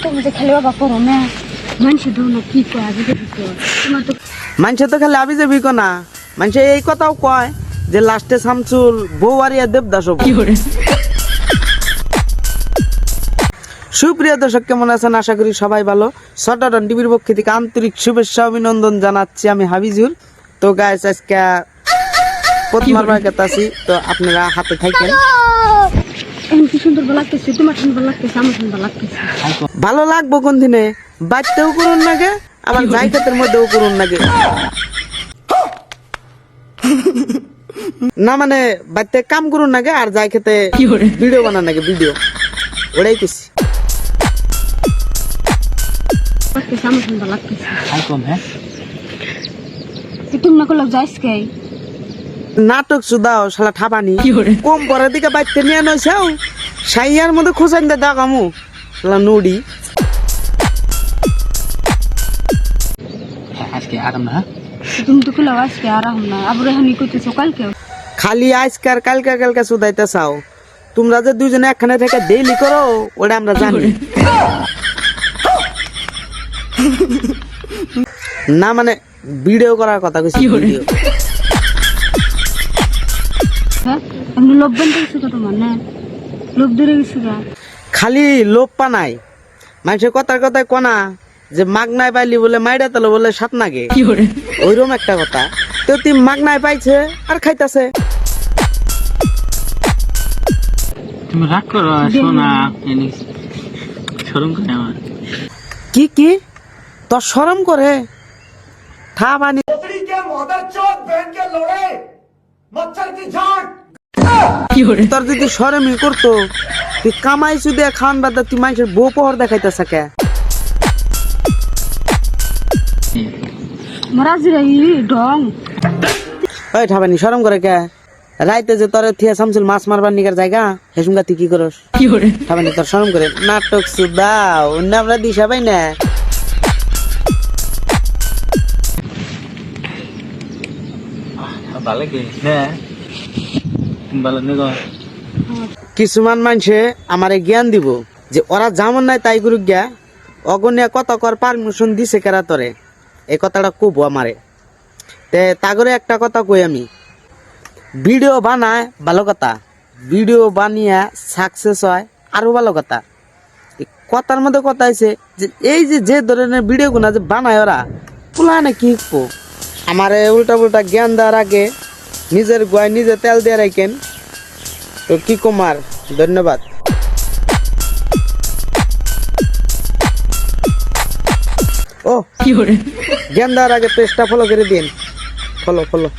তুমি যে খালি বাবা করো না মানুষে তো না কি কয় আগে তোমার তো মানুষে তো খালি আবি যাবি না, মানুষে এই কথাও কয় যে লাস্টে শামসুল বউ আরিয়া দেবদাস হবো। সুপ্রিয় দর্শক, কেমন আছেন? আশা করি সবাই ভালো। সটারন টিভির পক্ষ থেকে আন্তরিক শুভেচ্ছা অভিনন্দন জানাচ্ছি আমি হাবিজুর। তো গাইস, আজকে প্রথমবার আছি, তো আপনারা হাতে থাকেন। কি সুন্দর লাগতেছে, তোমার সুন্দর লাগতেছে, আমার সুন্দর লাগতেছে। ভালো লাগবো কোন দিনে, বাড়তেও করুন নাগে আবার যাই ক্ষেতের মধ্যেও করুন নাগে। না মানে বাড়তে কাম করুন নাগে আর যাই খেতে ভিডিও বানান নাগে, ভিডিও ওটাই করছি। আমার সুন্দর লাগতেছে। তুমি না করলে যাইস কে নাটক সুদাও শালা ঠাপানি কম পরের দিকে বাইতে নিয়ে নইছাও সাইয়ার মধ্যে খুঁজান দে দাগামু শালা নুডি। আজকে আরাম না, তুমি তো করলে আজকে আরাম না, আবার হানি করতেছো কালকে। খালি আজকার কালকা কালকা সুদাইতে চাও। তোমরা যে দুজনে একখানে থেকে ডেইলি করো ওটা আমরা জানি না, মানে ভিডিও করার কথা কইছি। ভিডিও এমনি লোভ বানতে গেছো তো তোমার না, লোভ ধরে গেছো গা। খালি লোভ পানাই মানুষের কথার কথায় কনা যে মাগনায় পাইলি বলে মাইরা তালো বলে সাত নাগে, ওইরকম একটা কথা। তো তুই মাগনায় পাইছে আর খাইতাছে। তুমি রাগ করো শোনা, শরম করে আমার। কি কি তোর শরম করে? ঠাবানি তোর যদি শরমই করতো তুই কামাই শুধু খান বাদ তুই মানুষের বউ পহর দেখাইতেছে কে? মরাজিরা ডং ওই ঠাবানি শরম করে কে? রাইতে যে তোর থিয়া শামসুল মাছ মারবার নিকার জায়গা হেসুমগা তুই কি করস? ঠাবানি তোর শরম করে? নাটক সুদাও অন্য আমরা দিশা পাই না। ভালো কি হ্যাঁ ভালো নেই। কিছুমান মানুষে আমারে জ্ঞান দিব যে ওরা যেমন নাই তাই গুরু গিয়া অগনিয়া কত কর পারমিশন দিছে কেরা তরে, এই কথাটা কব আমারে। তে তাগরে একটা কথা কই আমি, ভিডিও বানায় ভালো কথা, ভিডিও বানিয়া সাকসেস হয় আরো ভালো কথা। কথার মধ্যে কথা হয়েছে যে এই যে ধরনের ভিডিও গুলা যে বানায় ওরা পুলা না কি শিখবো। আমারে উল্টা পুল্টা জ্ঞান দেওয়ার আগে নিজের গোয়ায় নিজে তেল দিয়ে রাখেন। তো কি কুমার, ধন্যবাদ। ও জ্ঞান দেওয়ার আগে পেজটা ফলো করে দিন। ফলো।